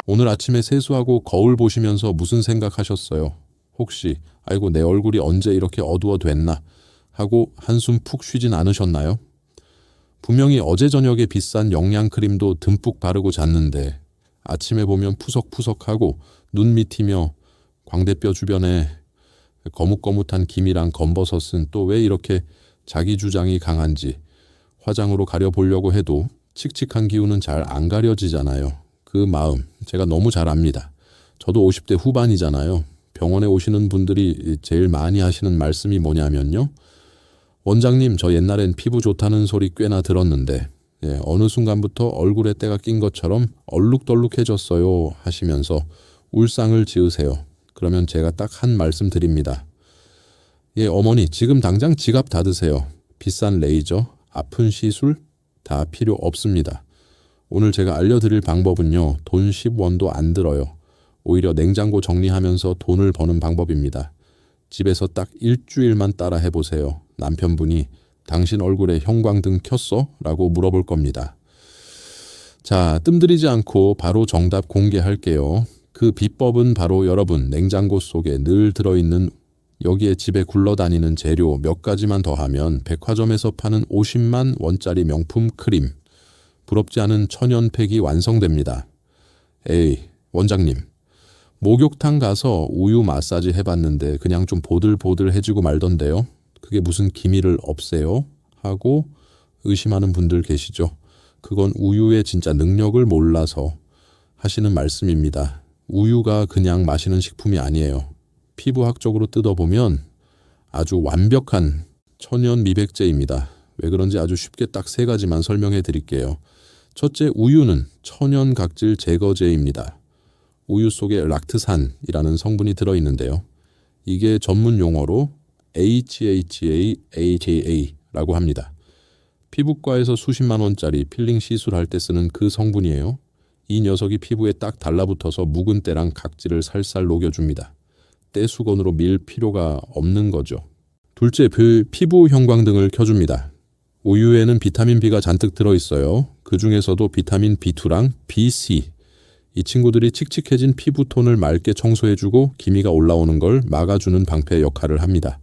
오늘 아침에 세수하고 거울 보시면서 무슨 생각하셨어요? 혹시 아이고 내 얼굴이 언제 이렇게 어두워됐나 하고 한숨 푹 쉬진 않으셨나요? 분명히 어제 저녁에 비싼 영양크림도 듬뿍 바르고 잤는데 아침에 보면 푸석푸석하고 눈 밑이며 광대뼈 주변에 거뭇거뭇한 기미랑 검버섯은 또 왜 이렇게 자기 주장이 강한지 화장으로 가려보려고 해도 칙칙한 기운은 잘 안 가려지잖아요. 그 마음 제가 너무 잘 압니다. 저도 50대 후반이잖아요. 병원에 오시는 분들이 제일 많이 하시는 말씀이 뭐냐면요. 원장님, 저 옛날엔 피부 좋다는 소리 꽤나 들었는데 어느 순간부터 얼굴에 때가 낀 것처럼 얼룩덜룩해졌어요 하시면서 울상을 지으세요. 그러면 제가 딱 한 말씀 드립니다. 어머니 지금 당장 지갑 닫으세요. 비싼 레이저, 아픈 시술 다 필요 없습니다. 오늘 제가 알려드릴 방법은요. 돈 10원도 안 들어요. 오히려 냉장고 정리하면서 돈을 버는 방법입니다. 집에서 딱 일주일만 따라 해보세요. 남편분이 당신 얼굴에 형광등 켰어? 라고 물어볼 겁니다. 자, 뜸들이지 않고 바로 정답 공개할게요. 그 비법은 바로 여러분 냉장고 속에 늘 들어있는 여기에 집에 굴러다니는 재료 몇 가지만 더하면 백화점에서 파는 50만 원짜리 명품 크림, 부럽지 않은 천연팩이 완성됩니다. 에이, 원장님. 목욕탕 가서 우유 마사지 해봤는데 그냥 좀 보들보들해지고 말던데요. 그게 무슨 기미를 없애요? 하고 의심하는 분들 계시죠. 그건 우유의 진짜 능력을 몰라서 하시는 말씀입니다. 우유가 그냥 마시는 식품이 아니에요. 피부학적으로 뜯어보면 아주 완벽한 천연 미백제입니다. 왜 그런지 아주 쉽게 딱 3가지만 설명해 드릴게요. 첫째, 우유는 천연 각질 제거제입니다. 우유 속에 락트산이라는 성분이 들어있는데요. 이게 전문 용어로 HAA라고 합니다. 피부과에서 수십만 원짜리 필링 시술할 때 쓰는 그 성분이에요. 이 녀석이 피부에 딱 달라붙어서 묵은 때랑 각질을 살살 녹여줍니다. 떼수건으로 밀 필요가 없는 거죠. 둘째, 피부 형광등을 켜줍니다. 우유에는 비타민 B가 잔뜩 들어있어요. 그 중에서도 비타민 B2랑 BC, 이 친구들이 칙칙해진 피부톤을 맑게 청소해주고 기미가 올라오는 걸 막아주는 방패 역할을 합니다.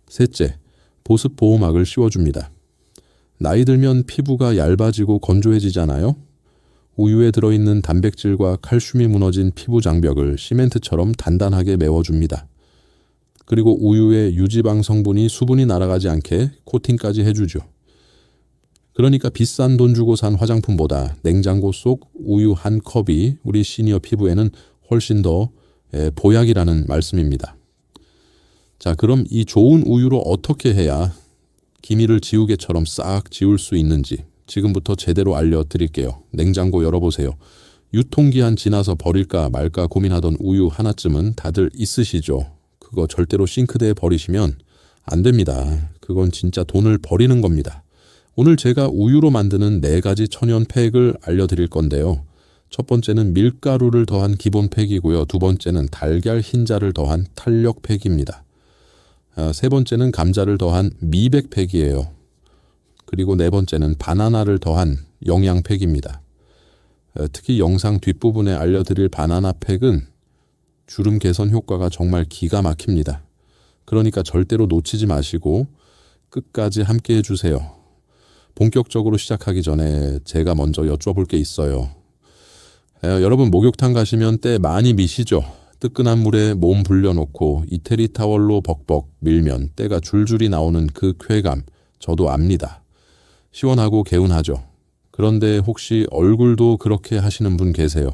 셋째, 보습 보호막을 씌워줍니다. 나이 들면 피부가 얇아지고 건조해지잖아요. 우유에 들어있는 단백질과 칼슘이 무너진 피부 장벽을 시멘트처럼 단단하게 메워줍니다. 그리고 우유의 유지방 성분이 수분이 날아가지 않게 코팅까지 해주죠. 그러니까 비싼 돈 주고 산 화장품보다 냉장고 속 우유 한 컵이 우리 시니어 피부에는 훨씬 더 보약이라는 말씀입니다. 자, 그럼 이 좋은 우유로 어떻게 해야 기미를 지우개처럼 싹 지울 수 있는지 지금부터 제대로 알려드릴게요. 냉장고 열어보세요. 유통기한 지나서 버릴까 말까 고민하던 우유 하나쯤은 다들 있으시죠? 그거 절대로 싱크대에 버리시면 안 됩니다. 그건 진짜 돈을 버리는 겁니다. 오늘 제가 우유로 만드는 4가지 천연 팩을 알려드릴 건데요. 첫 번째는 밀가루를 더한 기본 팩이고요. 두 번째는 달걀 흰자를 더한 탄력 팩입니다. 세 번째는 감자를 더한 미백 팩이에요. 그리고 4번째는 바나나를 더한 영양 팩입니다. 특히 영상 뒷부분에 알려드릴 바나나 팩은 주름 개선 효과가 정말 기가 막힙니다. 그러니까 절대로 놓치지 마시고 끝까지 함께 해주세요. 본격적으로 시작하기 전에 제가 먼저 여쭤볼 게 있어요. 여러분 목욕탕 가시면 때 많이 미시죠? 뜨끈한 물에 몸 불려놓고 이태리 타월로 벅벅 밀면 때가 줄줄이 나오는 그 쾌감 저도 압니다. 시원하고 개운하죠. 그런데 혹시 얼굴도 그렇게 하시는 분 계세요?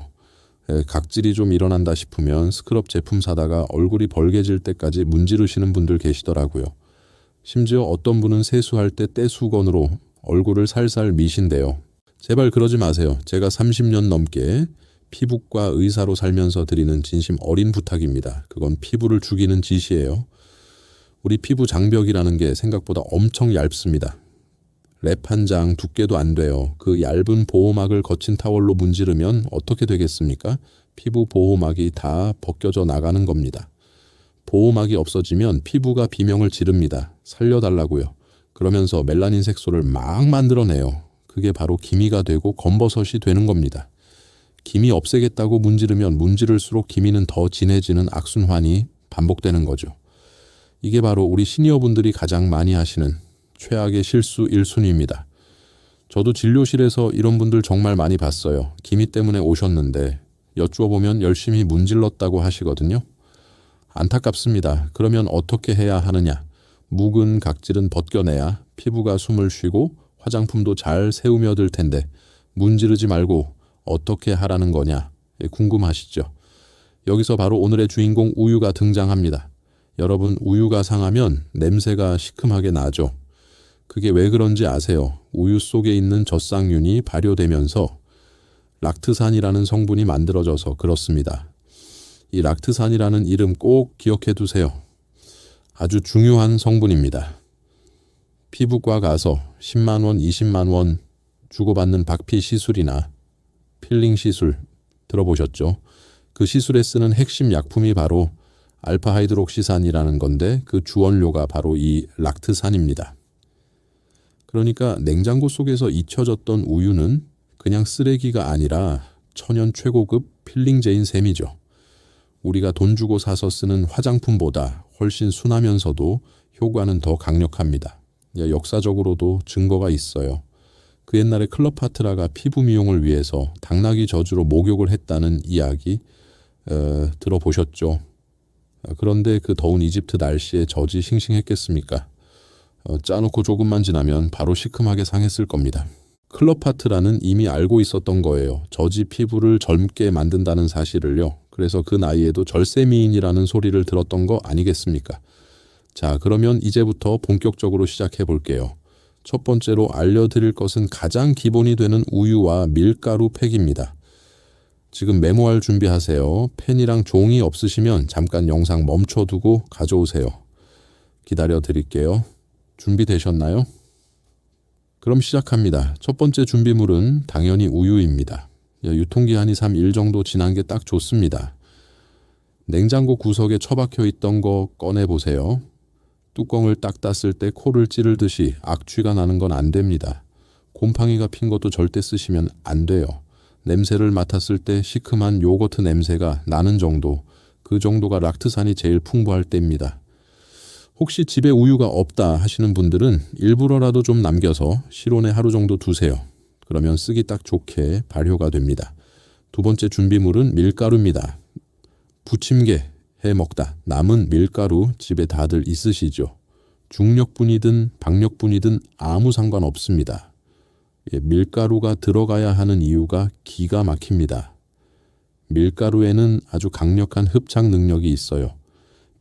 각질이 좀 일어난다 싶으면 스크럽 제품 사다가 얼굴이 벌개질 때까지 문지르시는 분들 계시더라고요. 심지어 어떤 분은 세수할 때 떼수건으로 얼굴을 살살 미신대요. 제발 그러지 마세요. 제가 30년 넘게 피부과 의사로 살면서 드리는 진심 어린 부탁입니다. 그건 피부를 죽이는 짓이에요. 우리 피부 장벽이라는 게 생각보다 엄청 얇습니다. 랩 한 장 두께도 안 돼요. 그 얇은 보호막을 거친 타월로 문지르면 어떻게 되겠습니까? 피부 보호막이 다 벗겨져 나가는 겁니다. 보호막이 없어지면 피부가 비명을 지릅니다. 살려달라고요. 그러면서 멜라닌 색소를 막 만들어내요. 그게 바로 기미가 되고 검버섯이 되는 겁니다. 기미 없애겠다고 문지르면 문지를수록 기미는 더 진해지는 악순환이 반복되는 거죠. 이게 바로 우리 시니어분들이 가장 많이 하시는 최악의 실수 1순위입니다. 저도 진료실에서 이런 분들 정말 많이 봤어요. 기미 때문에 오셨는데 여쭈어보면 열심히 문질렀다고 하시거든요. 안타깝습니다. 그러면 어떻게 해야 하느냐? 묵은 각질은 벗겨내야 피부가 숨을 쉬고 화장품도 잘 세우며들 텐데 문지르지 말고 어떻게 하라는 거냐? 궁금하시죠? 여기서 바로 오늘의 주인공 우유가 등장합니다. 여러분, 우유가 상하면 냄새가 시큼하게 나죠. 그게 왜 그런지 아세요? 우유 속에 있는 젖상균이 발효되면서 락트산이라는 성분이 만들어져서 그렇습니다. 이 락트산이라는 이름 꼭 기억해 두세요. 아주 중요한 성분입니다. 피부과 가서 10만 원, 20만 원 주고받는 박피 시술이나 필링 시술 들어보셨죠? 그 시술에 쓰는 핵심 약품이 바로 알파하이드록시산이라는 건데 그 주원료가 바로 이 락트산입니다. 그러니까 냉장고 속에서 잊혀졌던 우유는 그냥 쓰레기가 아니라 천연 최고급 필링제인 셈이죠. 우리가 돈 주고 사서 쓰는 화장품보다 훨씬 순하면서도 효과는 더 강력합니다. 역사적으로도 증거가 있어요. 그 옛날에 클레오파트라가 피부 미용을 위해서 당나귀 젖으로 목욕을 했다는 이야기 들어보셨죠? 그런데 그 더운 이집트 날씨에 젖이 싱싱했겠습니까? 짜놓고 조금만 지나면 바로 시큼하게 상했을 겁니다. 클레오파트라는 이미 알고 있었던 거예요. 젖이 피부를 젊게 만든다는 사실을요. 그래서 그 나이에도 절세미인이라는 소리를 들었던 거 아니겠습니까? 자, 그러면 이제부터 본격적으로 시작해 볼게요. 첫 번째로 알려드릴 것은 가장 기본이 되는 우유와 밀가루 팩입니다. 지금 메모할 준비하세요. 펜이랑 종이 없으시면 잠깐 영상 멈춰두고 가져오세요. 기다려 드릴게요. 준비되셨나요? 그럼 시작합니다. 첫 번째 준비물은 당연히 우유입니다. 유통기한이 3일 정도 지난 게 딱 좋습니다. 냉장고 구석에 처박혀 있던 거 꺼내보세요. 뚜껑을 딱 땄을 때 코를 찌르듯이 악취가 나는 건 안 됩니다. 곰팡이가 핀 것도 절대 쓰시면 안 돼요. 냄새를 맡았을 때 시큼한 요거트 냄새가 나는 정도, 그 정도가 락트산이 제일 풍부할 때입니다. 혹시 집에 우유가 없다 하시는 분들은 일부러라도 좀 남겨서 실온에 하루 정도 두세요. 그러면 쓰기 딱 좋게 발효가 됩니다. 두 번째 준비물은 밀가루입니다. 부침개 해 먹다 남은 밀가루 집에 다들 있으시죠? 중력분이든 박력분이든 아무 상관없습니다. 밀가루가 들어가야 하는 이유가 기가 막힙니다. 밀가루에는 아주 강력한 흡착 능력이 있어요.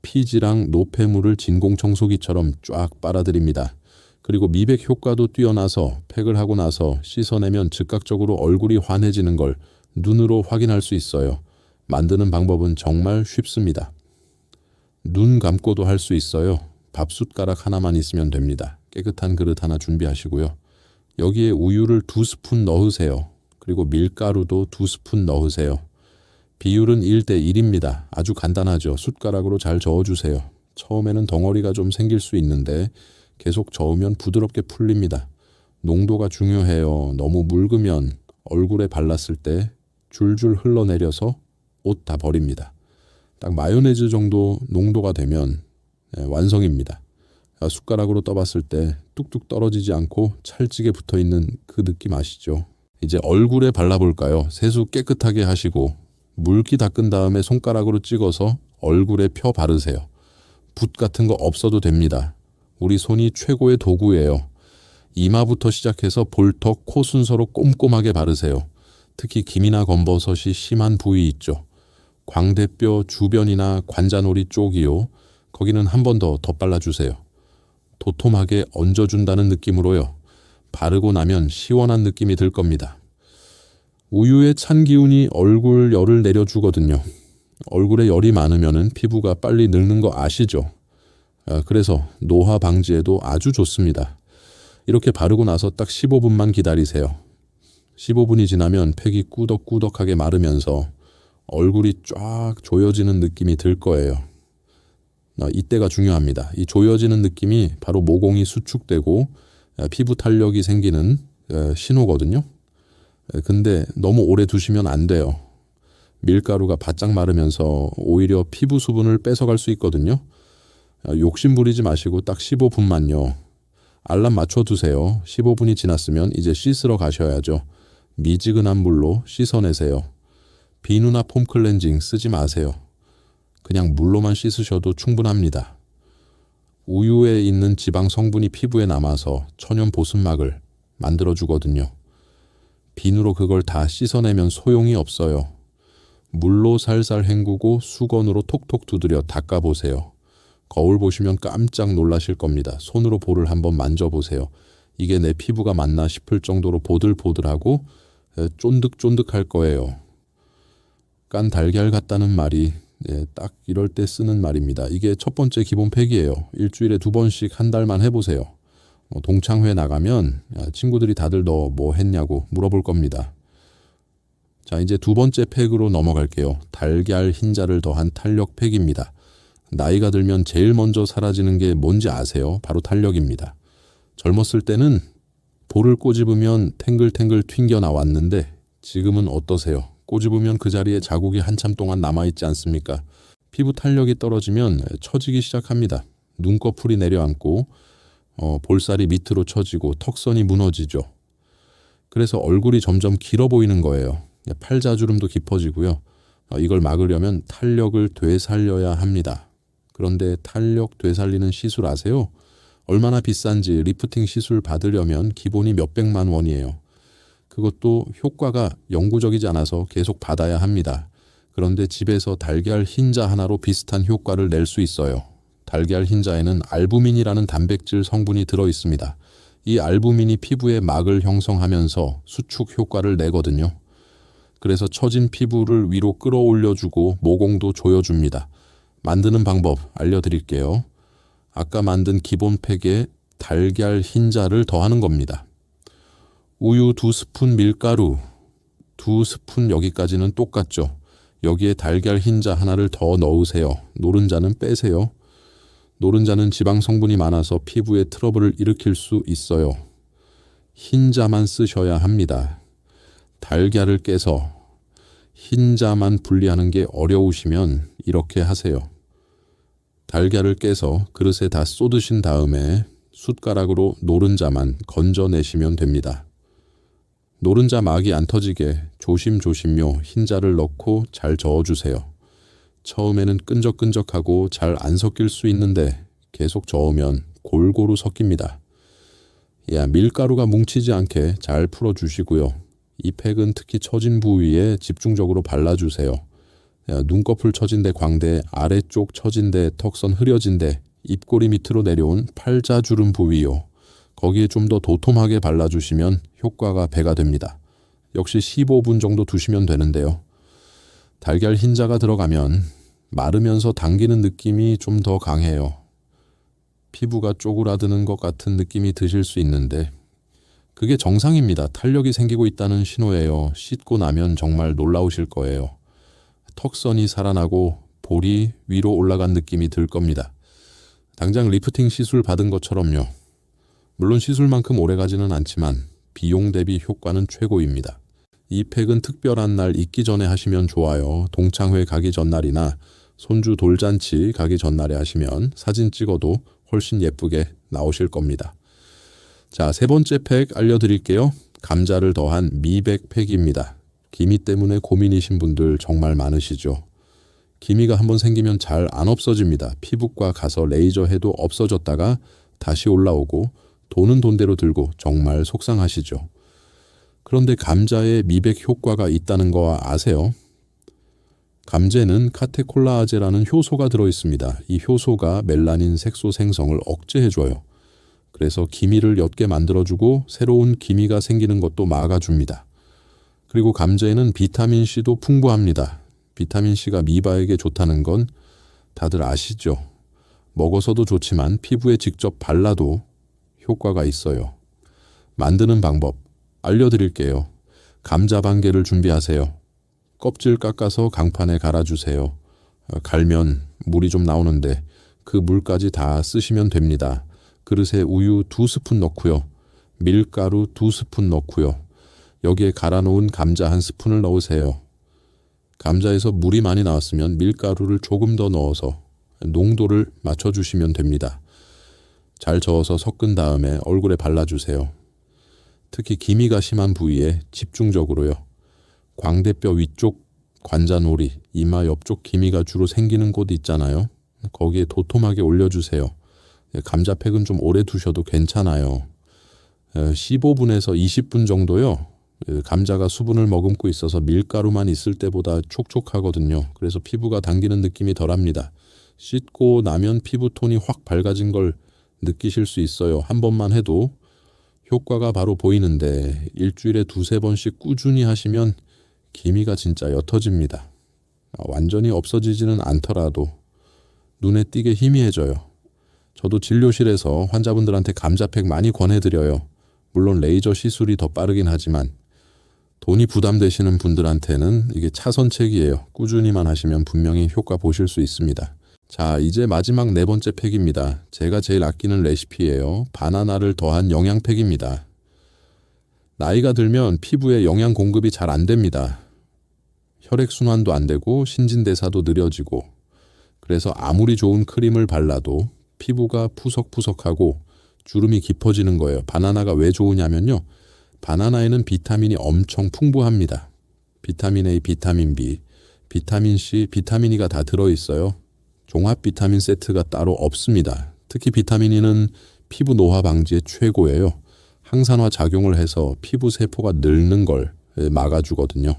피지랑 노폐물을 진공청소기처럼 쫙 빨아들입니다. 그리고 미백 효과도 뛰어나서 팩을 하고 나서 씻어내면 즉각적으로 얼굴이 환해지는 걸 눈으로 확인할 수 있어요. 만드는 방법은 정말 쉽습니다. 눈 감고도 할 수 있어요. 밥숟가락 하나만 있으면 됩니다. 깨끗한 그릇 하나 준비하시고요. 여기에 우유를 2스푼 넣으세요. 그리고 밀가루도 2스푼 넣으세요. 비율은 1:1입니다. 아주 간단하죠. 숟가락으로 잘 저어주세요. 처음에는 덩어리가 좀 생길 수 있는데 계속 저으면 부드럽게 풀립니다. 농도가 중요해요. 너무 묽으면 얼굴에 발랐을 때 줄줄 흘러내려서 옷 다 버립니다. 딱 마요네즈 정도 농도가 되면 완성입니다. 숟가락으로 떠봤을 때 뚝뚝 떨어지지 않고 찰지게 붙어있는 그 느낌 아시죠? 이제 얼굴에 발라볼까요? 세수 깨끗하게 하시고 물기 닦은 다음에 손가락으로 찍어서 얼굴에 펴 바르세요. 붓 같은 거 없어도 됩니다. 우리 손이 최고의 도구예요. 이마부터 시작해서 볼턱, 코 순서로 꼼꼼하게 바르세요. 특히 김이나 검버섯이 심한 부위 있죠. 광대뼈 주변이나 관자놀이 쪽이요. 거기는 한 번 더 발라주세요. 도톰하게 얹어준다는 느낌으로요. 바르고 나면 시원한 느낌이 들 겁니다. 우유의 찬 기운이 얼굴 열을 내려주거든요. 얼굴에 열이 많으면 피부가 빨리 늙는 거 아시죠? 그래서 노화 방지에도 아주 좋습니다. 이렇게 바르고 나서 딱 15분만 기다리세요. 15분이 지나면 팩이 꾸덕꾸덕하게 마르면서 얼굴이 쫙 조여지는 느낌이 들 거예요. 이때가 중요합니다. 이 조여지는 느낌이 바로 모공이 수축되고 피부 탄력이 생기는 신호거든요. 근데 너무 오래 두시면 안 돼요. 밀가루가 바짝 마르면서 오히려 피부 수분을 뺏어갈 수 있거든요. 욕심 부리지 마시고 딱 15분만요. 알람 맞춰두세요. 15분이 지났으면 이제 씻으러 가셔야죠. 미지근한 물로 씻어내세요. 비누나 폼 클렌징 쓰지 마세요. 그냥 물로만 씻으셔도 충분합니다. 우유에 있는 지방 성분이 피부에 남아서 천연 보습막을 만들어주거든요. 비누로 그걸 다 씻어내면 소용이 없어요. 물로 살살 헹구고 수건으로 톡톡 두드려 닦아보세요. 거울 보시면 깜짝 놀라실 겁니다. 손으로 볼을 한번 만져보세요. 이게 내 피부가 맞나 싶을 정도로 보들보들하고 쫀득쫀득할 거예요. 깐 달걀 같다는 말이 딱 이럴 때 쓰는 말입니다. 이게 첫 번째 기본 팩이에요. 일주일에 2번씩 한 달만 해보세요. 동창회 나가면 친구들이 다들 너 뭐 했냐고 물어볼 겁니다. 자, 이제 두 번째 팩으로 넘어갈게요. 달걀 흰자를 더한 탄력 팩입니다. 나이가 들면 제일 먼저 사라지는 게 뭔지 아세요? 바로 탄력입니다. 젊었을 때는 볼을 꼬집으면 탱글탱글 튕겨 나왔는데 지금은 어떠세요? 꼬집으면 그 자리에 자국이 한참 동안 남아있지 않습니까? 피부 탄력이 떨어지면 처지기 시작합니다. 눈꺼풀이 내려앉고 볼살이 밑으로 처지고 턱선이 무너지죠. 그래서 얼굴이 점점 길어 보이는 거예요. 팔자주름도 깊어지고요. 이걸 막으려면 탄력을 되살려야 합니다. 그런데 탄력 되살리는 시술 아세요? 얼마나 비싼지 리프팅 시술 받으려면 기본이 몇백만 원이에요. 그것도 효과가 영구적이지 않아서 계속 받아야 합니다. 그런데 집에서 달걀 흰자 하나로 비슷한 효과를 낼 수 있어요. 달걀 흰자에는 알부민이라는 단백질 성분이 들어있습니다. 이 알부민이 피부에 막을 형성하면서 수축 효과를 내거든요. 그래서 처진 피부를 위로 끌어올려주고 모공도 조여줍니다. 만드는 방법 알려드릴게요. 아까 만든 기본 팩에 달걀 흰자를 더하는 겁니다. 우유 2스푼, 밀가루 2스푼, 여기까지는 똑같죠. 여기에 달걀 흰자 하나를 더 넣으세요. 노른자는 빼세요. 노른자는 지방 성분이 많아서 피부에 트러블을 일으킬 수 있어요. 흰자만 쓰셔야 합니다. 달걀을 깨서 흰자만 분리하는 게 어려우시면 이렇게 하세요. 달걀을 깨서 그릇에 다 쏟으신 다음에 숟가락으로 노른자만 건져내시면 됩니다. 노른자 막이 안 터지게 조심조심요 흰자를 넣고 잘 저어주세요. 처음에는 끈적끈적하고 잘 안 섞일 수 있는데 계속 저으면 골고루 섞입니다. 밀가루가 뭉치지 않게 잘 풀어주시고요. 이 팩은 특히 처진 부위에 집중적으로 발라주세요. 눈꺼풀 처진 데 광대, 아래쪽 처진 데 턱선 흐려진 데, 입꼬리 밑으로 내려온 팔자주름 부위요. 거기에 좀 더 도톰하게 발라주시면 효과가 배가 됩니다. 역시 15분 정도 두시면 되는데요. 달걀 흰자가 들어가면 마르면서 당기는 느낌이 좀 더 강해요. 피부가 쪼그라드는 것 같은 느낌이 드실 수 있는데 그게 정상입니다. 탄력이 생기고 있다는 신호예요. 씻고 나면 정말 놀라우실 거예요. 턱선이 살아나고 볼이 위로 올라간 느낌이 들 겁니다. 당장 리프팅 시술 받은 것처럼요. 물론 시술만큼 오래가지는 않지만 비용 대비 효과는 최고입니다. 이 팩은 특별한 날 있기 전에 하시면 좋아요. 동창회 가기 전날이나 손주 돌잔치 가기 전날에 하시면 사진 찍어도 훨씬 예쁘게 나오실 겁니다. 자, 세 번째 팩 알려드릴게요. 감자를 더한 미백 팩입니다. 기미 때문에 고민이신 분들 정말 많으시죠. 기미가 한번 생기면 잘 안 없어집니다. 피부과 가서 레이저 해도 없어졌다가 다시 올라오고 돈은 돈대로 들고 정말 속상하시죠. 그런데 감자에 미백 효과가 있다는 거 아세요? 감자에는 카테콜라아제라는 효소가 들어있습니다. 이 효소가 멜라닌 색소 생성을 억제해줘요. 그래서 기미를 옅게 만들어주고 새로운 기미가 생기는 것도 막아줍니다. 그리고 감자에는 비타민C도 풍부합니다. 비타민C가 미바에게 좋다는 건 다들 아시죠? 먹어서도 좋지만 피부에 직접 발라도 효과가 있어요. 만드는 방법 알려드릴게요. 감자 반 개를 준비하세요. 껍질 깎아서 강판에 갈아주세요. 갈면 물이 좀 나오는데 그 물까지 다 쓰시면 됩니다. 그릇에 우유 2스푼 넣고요. 밀가루 2스푼 넣고요. 여기에 갈아 놓은 감자 한 스푼을 넣으세요. 감자에서 물이 많이 나왔으면 밀가루를 조금 더 넣어서 농도를 맞춰주시면 됩니다. 잘 저어서 섞은 다음에 얼굴에 발라주세요. 특히 기미가 심한 부위에 집중적으로요. 광대뼈 위쪽 관자놀이, 이마 옆쪽 기미가 주로 생기는 곳 있잖아요. 거기에 도톰하게 올려주세요. 감자팩은 좀 오래 두셔도 괜찮아요. 15분에서 20분 정도요. 감자가 수분을 머금고 있어서 밀가루만 있을 때보다 촉촉하거든요. 그래서 피부가 당기는 느낌이 덜합니다. 씻고 나면 피부톤이 확 밝아진 걸 느끼실 수 있어요. 한 번만 해도 효과가 바로 보이는데 일주일에 2-3번씩 꾸준히 하시면 기미가 진짜 옅어집니다. 완전히 없어지지는 않더라도 눈에 띄게 희미해져요. 저도 진료실에서 환자분들한테 감자팩 많이 권해드려요. 물론 레이저 시술이 더 빠르긴 하지만 돈이 부담되시는 분들한테는 이게 차선책이에요. 꾸준히만 하시면 분명히 효과 보실 수 있습니다. 자, 이제 마지막 4번째 팩입니다. 제가 제일 아끼는 레시피예요. 바나나를 더한 영양팩입니다. 나이가 들면 피부에 영양 공급이 잘 안 됩니다. 혈액순환도 안 되고 신진대사도 느려지고, 그래서 아무리 좋은 크림을 발라도 피부가 푸석푸석하고 주름이 깊어지는 거예요. 바나나가 왜 좋으냐면요. 바나나에는 비타민이 엄청 풍부합니다. 비타민 A, 비타민 B, 비타민 C, 비타민 E가 다 들어있어요. 종합 비타민 세트가 따로 없습니다. 특히 비타민 E는 피부 노화 방지에 최고예요. 항산화 작용을 해서 피부 세포가 늙는 걸 막아주거든요.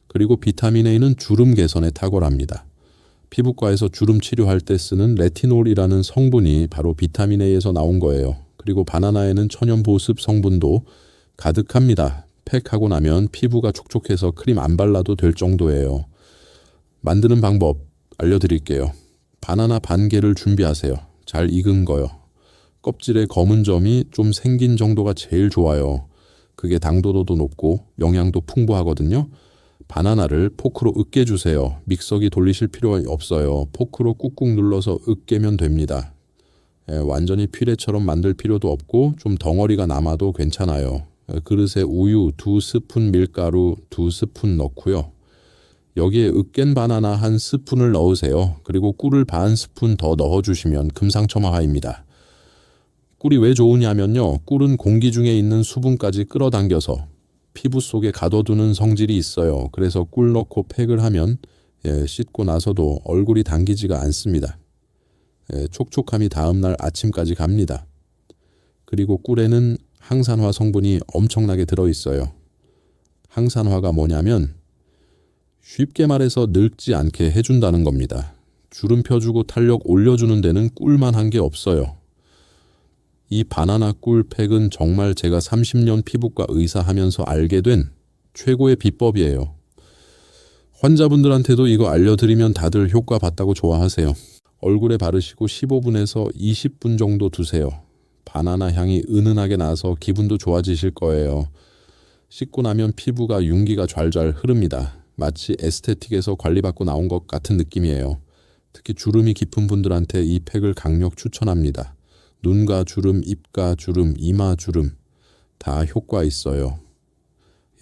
그리고 비타민 A는 주름 개선에 탁월합니다. 피부과에서 주름 치료할 때 쓰는 레티놀이라는 성분이 바로 비타민 A에서 나온 거예요. 그리고 바나나에는 천연 보습 성분도 가득합니다. 팩하고 나면 피부가 촉촉해서 크림 안 발라도 될 정도예요. 만드는 방법 알려드릴게요. 바나나 반 개를 준비하세요. 잘 익은 거요. 껍질에 검은 점이 좀 생긴 정도가 제일 좋아요. 그게 당도도 높고 영양도 풍부하거든요. 바나나를 포크로 으깨주세요. 믹서기 돌리실 필요가 없어요. 포크로 꾹꾹 눌러서 으깨면 됩니다. 완전히 퓨레처럼 만들 필요도 없고 좀 덩어리가 남아도 괜찮아요. 그릇에 우유 2스푼, 밀가루 2스푼 넣고요. 여기에 으깬 바나나 1스푼을 넣으세요. 그리고 꿀을 반 스푼 더 넣어주시면 금상첨화입니다. 꿀이 왜 좋으냐면요. 꿀은 공기 중에 있는 수분까지 끌어당겨서 피부 속에 가둬두는 성질이 있어요. 그래서 꿀 넣고 팩을 하면 씻고 나서도 얼굴이 당기지가 않습니다. 촉촉함이 다음날 아침까지 갑니다. 그리고 꿀에는 항산화 성분이 엄청나게 들어있어요. 항산화가 뭐냐면 쉽게 말해서 늙지 않게 해준다는 겁니다. 주름 펴주고 탄력 올려주는 데는 꿀만 한 게 없어요. 이 바나나 꿀팩은 정말 제가 30년 피부과 의사 하면서 알게 된 최고의 비법이에요. 환자분들한테도 이거 알려드리면 다들 효과 봤다고 좋아하세요. 얼굴에 바르시고 15분에서 20분 정도 두세요. 바나나 향이 은은하게 나서 기분도 좋아지실 거예요. 씻고 나면 피부가 윤기가 좔좔 흐릅니다. 마치 에스테틱에서 관리받고 나온 것 같은 느낌이에요. 특히 주름이 깊은 분들한테 이 팩을 강력 추천합니다. 눈가 주름, 입가 주름, 이마 주름 다 효과 있어요.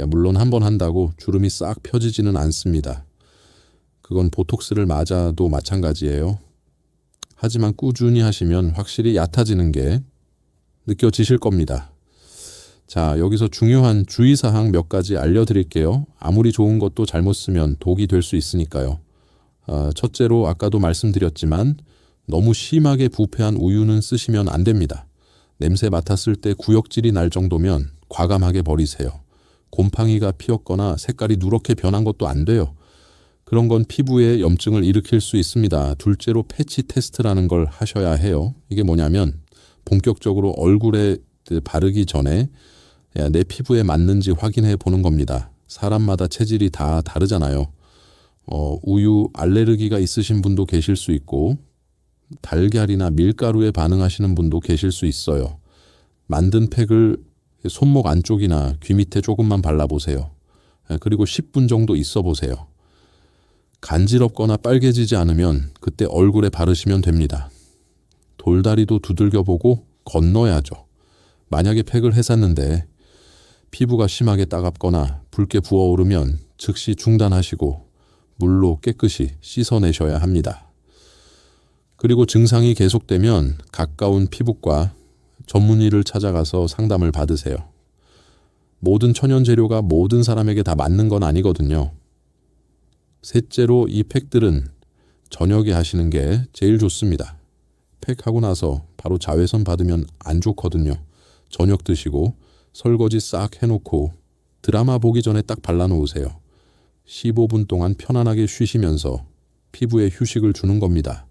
물론 한 번 한다고 주름이 싹 펴지지는 않습니다. 그건 보톡스를 맞아도 마찬가지예요. 하지만 꾸준히 하시면 확실히 얕아지는 게 느껴지실 겁니다. 자, 여기서 중요한 주의사항 몇 가지 알려드릴게요. 아무리 좋은 것도 잘못 쓰면 독이 될 수 있으니까요. 첫째로 아까도 말씀드렸지만 너무 심하게 부패한 우유는 쓰시면 안 됩니다. 냄새 맡았을 때 구역질이 날 정도면 과감하게 버리세요. 곰팡이가 피었거나 색깔이 누렇게 변한 것도 안 돼요. 그런 건 피부에 염증을 일으킬 수 있습니다. 둘째로 패치 테스트라는 걸 하셔야 해요. 이게 뭐냐면 본격적으로 얼굴에 바르기 전에 내 피부에 맞는지 확인해 보는 겁니다. 사람마다 체질이 다 다르잖아요. 우유 알레르기가 있으신 분도 계실 수 있고 달걀이나 밀가루에 반응하시는 분도 계실 수 있어요. 만든 팩을 손목 안쪽이나 귀 밑에 조금만 발라보세요. 그리고 10분 정도 있어 보세요. 간지럽거나 빨개지지 않으면 그때 얼굴에 바르시면 됩니다. 돌다리도 두들겨 보고 건너야죠. 만약에 팩을 해샀는데 피부가 심하게 따갑거나 붉게 부어오르면 즉시 중단하시고 물로 깨끗이 씻어내셔야 합니다. 그리고 증상이 계속되면 가까운 피부과 전문의를 찾아가서 상담을 받으세요. 모든 천연 재료가 모든 사람에게 다 맞는 건 아니거든요. 셋째로 이 팩들은 저녁에 하시는 게 제일 좋습니다. 팩하고 나서 바로 자외선 받으면 안 좋거든요. 저녁 드시고 설거지 싹 해놓고 드라마 보기 전에 딱 발라놓으세요. 15분 동안 편안하게 쉬시면서 피부에 휴식을 주는 겁니다.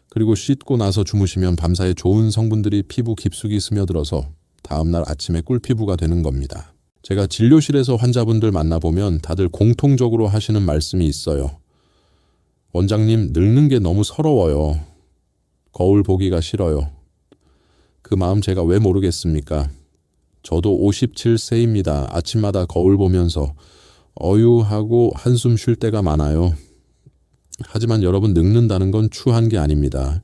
그리고 씻고 나서 주무시면 밤사이 좋은 성분들이 피부 깊숙이 스며들어서 다음날 아침에 꿀피부가 되는 겁니다. 제가 진료실에서 환자분들 만나보면 다들 공통적으로 하시는 말씀이 있어요. 원장님, 늙는 게 너무 서러워요. 거울 보기가 싫어요. 그 마음 제가 왜 모르겠습니까? 저도 57세입니다. 아침마다 거울 보면서 어유하고 한숨 쉴 때가 많아요. 하지만 여러분, 늙는다는 건 추한 게 아닙니다.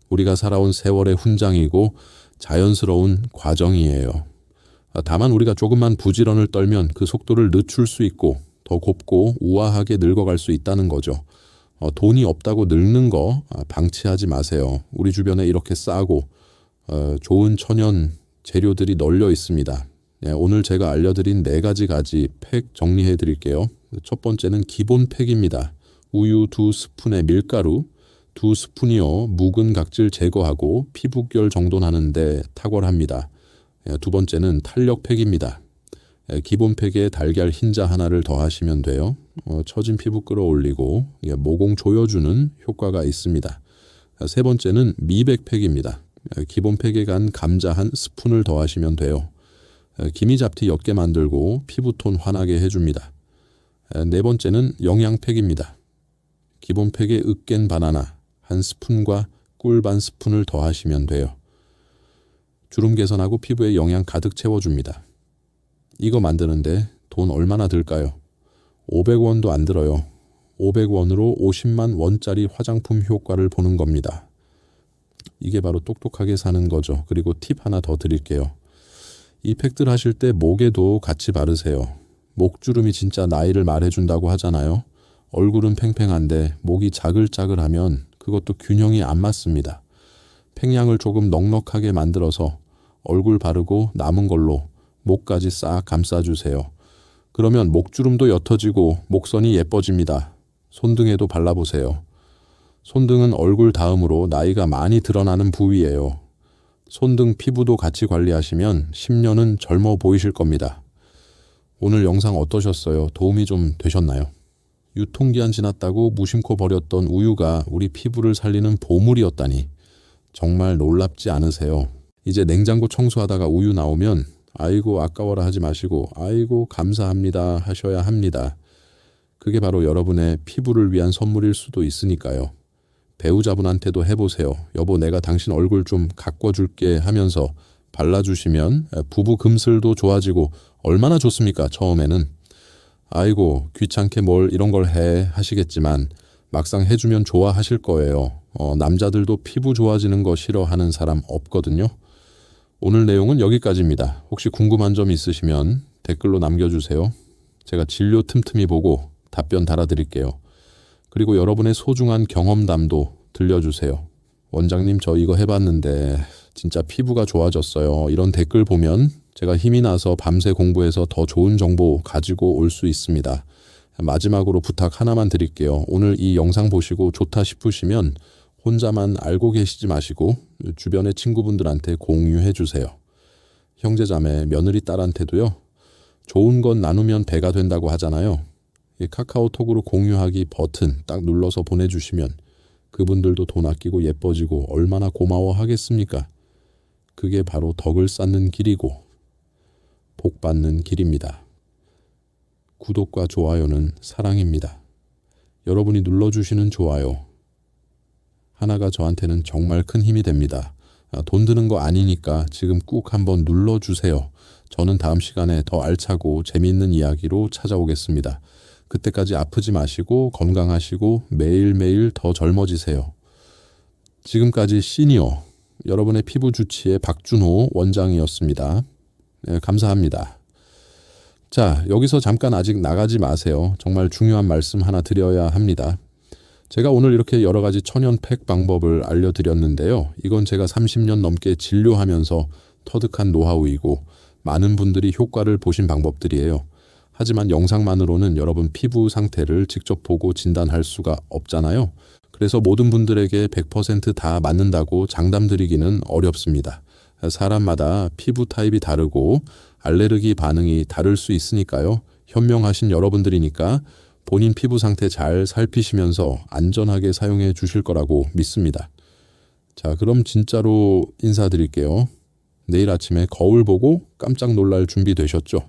우리가 살아온 세월의 훈장이고 자연스러운 과정이에요. 다만 우리가 조금만 부지런을 떨면 그 속도를 늦출 수 있고 더 곱고 우아하게 늙어갈 수 있다는 거죠. 돈이 없다고 늙는 거 방치하지 마세요. 우리 주변에 이렇게 싸고 좋은 천연 재료들이 널려 있습니다. 오늘 제가 알려드린 4가지 팩 정리해 드릴게요. 첫 번째는 기본 팩입니다. 우유 2스푼에 밀가루 2스푼이요. 묵은 각질 제거하고 피부결 정돈하는데 탁월합니다. 두 번째는 탄력팩입니다. 기본 팩에 달걀 흰자 하나를 더하시면 돼요. 처진 피부 끌어올리고 모공 조여주는 효과가 있습니다. 세 번째는 미백팩입니다. 기본 팩에 간 감자 한 스푼을 더하시면 돼요. 기미 잡티 옅게 만들고 피부톤 환하게 해줍니다. 네 번째는 영양팩입니다. 기본 팩에 으깬 바나나 한 스푼과 꿀 반 스푼을 더하시면 돼요. 주름 개선하고 피부에 영양 가득 채워줍니다. 이거 만드는데 돈 얼마나 들까요? 500원도 안 들어요. 500원으로 50만 원짜리 화장품 효과를 보는 겁니다. 이게 바로 똑똑하게 사는 거죠. 그리고 팁 하나 더 드릴게요. 이 팩들 하실 때 목에도 같이 바르세요. 목주름이 진짜 나이를 말해준다고 하잖아요. 얼굴은 팽팽한데 목이 자글자글하면 그것도 균형이 안 맞습니다. 팩량을 조금 넉넉하게 만들어서 얼굴 바르고 남은 걸로 목까지 싹 감싸주세요. 그러면 목주름도 옅어지고 목선이 예뻐집니다. 손등에도 발라보세요. 손등은 얼굴 다음으로 나이가 많이 드러나는 부위예요. 손등 피부도 같이 관리하시면 10년은 젊어 보이실 겁니다. 오늘 영상 어떠셨어요? 도움이 좀 되셨나요? 유통기한 지났다고 무심코 버렸던 우유가 우리 피부를 살리는 보물이었다니 정말 놀랍지 않으세요? 이제 냉장고 청소하다가 우유 나오면 아이고 아까워라 하지 마시고 아이고 감사합니다 하셔야 합니다. 그게 바로 여러분의 피부를 위한 선물일 수도 있으니까요. 배우자분한테도 해보세요. 여보, 내가 당신 얼굴 좀 가꿔줄게 하면서 발라주시면 부부 금슬도 좋아지고 얼마나 좋습니까? 처음에는 아이고 귀찮게 뭘 이런 걸 해 하시겠지만 막상 해주면 좋아하실 거예요. 남자들도 피부 좋아지는 거 싫어하는 사람 없거든요. 오늘 내용은 여기까지입니다. 혹시 궁금한 점 있으시면 댓글로 남겨주세요. 제가 진료 틈틈이 보고 답변 달아드릴게요. 그리고 여러분의 소중한 경험담도 들려주세요. 원장님, 저 이거 해봤는데 진짜 피부가 좋아졌어요. 이런 댓글 보면 제가 힘이 나서 밤새 공부해서 더 좋은 정보 가지고 올 수 있습니다. 마지막으로 부탁 하나만 드릴게요. 오늘 이 영상 보시고 좋다 싶으시면 혼자만 알고 계시지 마시고 주변의 친구분들한테 공유해 주세요. 형제자매, 며느리 딸한테도요. 좋은 건 나누면 배가 된다고 하잖아요. 이 카카오톡으로 공유하기 버튼 딱 눌러서 보내주시면 그분들도 돈 아끼고 예뻐지고 얼마나 고마워하겠습니까? 그게 바로 덕을 쌓는 길이고 복 받는 길입니다. 구독과 좋아요는 사랑입니다. 여러분이 눌러주시는 좋아요 하나가 저한테는 정말 큰 힘이 됩니다. 돈 드는 거 아니니까 지금 꾹 한번 눌러주세요. 저는 다음 시간에 더 알차고 재미있는 이야기로 찾아오겠습니다. 그때까지 아프지 마시고 건강하시고 매일매일 더 젊어지세요. 지금까지 시니어, 여러분의 피부 주치의 박준호 원장이었습니다. 네, 감사합니다. 자, 여기서 잠깐 아직 나가지 마세요. 정말 중요한 말씀 하나 드려야 합니다. 제가 오늘 이렇게 여러 가지 천연팩 방법을 알려드렸는데요. 이건 제가 30년 넘게 진료하면서 터득한 노하우이고 많은 분들이 효과를 보신 방법들이에요. 하지만 영상만으로는 여러분 피부 상태를 직접 보고 진단할 수가 없잖아요. 그래서 모든 분들에게 100% 다 맞는다고 장담드리기는 어렵습니다. 사람마다 피부 타입이 다르고 알레르기 반응이 다를 수 있으니까요. 현명하신 여러분들이니까 본인 피부 상태 잘 살피시면서 안전하게 사용해 주실 거라고 믿습니다. 자, 그럼 진짜로 인사드릴게요. 내일 아침에 거울 보고 깜짝 놀랄 준비 되셨죠?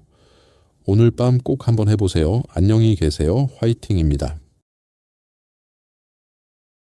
오늘 밤 꼭 한번 해보세요. 안녕히 계세요. 화이팅입니다.